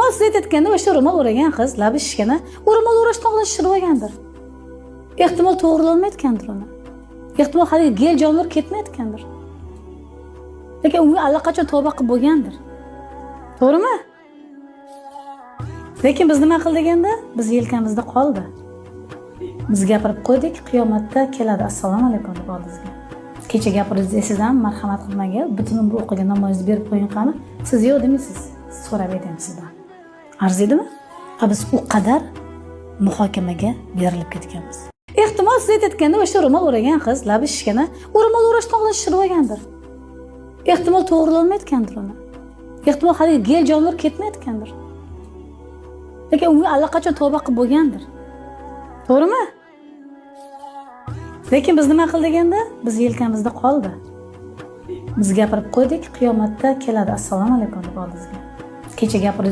Ehtimol siz aytayotganda o'sha ro'mol o'ragan qiz labi shishgani, u ro'mol o'rashdan oldin shishirib olgandir. Ehtimol to'g'rilolmayotgandir uni. Ehtimol hali gel jonlar ketmayotgandir. Lekin u allaqachon tavba qilib bo'lgandir. To'g'rimi? Lekin biz nima qildik endi? Biz yelkamizda qoldi. Biz gapirib qo'ydik, qiyomatda keladi. Assalomu alaykum deb oldingizga. Kecha gapirdingiz esingizdan marhamat qilmagan, butun umr o'qigan namozingizni berib qo'ying qani. Siz yo'q demisiz? So'rab aytaymi sizdan. Arziydimi? Biz u qadar muhokamaga berilib ketganmiz. Ehtimol siz aytayotganda o'sha ro'mol o'ragan qiz labi shishgani, u ro'mol o'rashdan oldin shishirib olgandir. Ehtimol to'g'rilolmayotgandir uni. Ehtimol hali gel jonlar ketmayotgandir. Lekin u allaqachon tavba qilib bo'lgandir. To'g'rimi? Lekin biz nima qildik endi? Biz yelkamizda qoldi. Biz gapirib qo'ydik, qiyomatda keladi. Assalomu alaykum deb oldingizga. Kecha gapirdingiz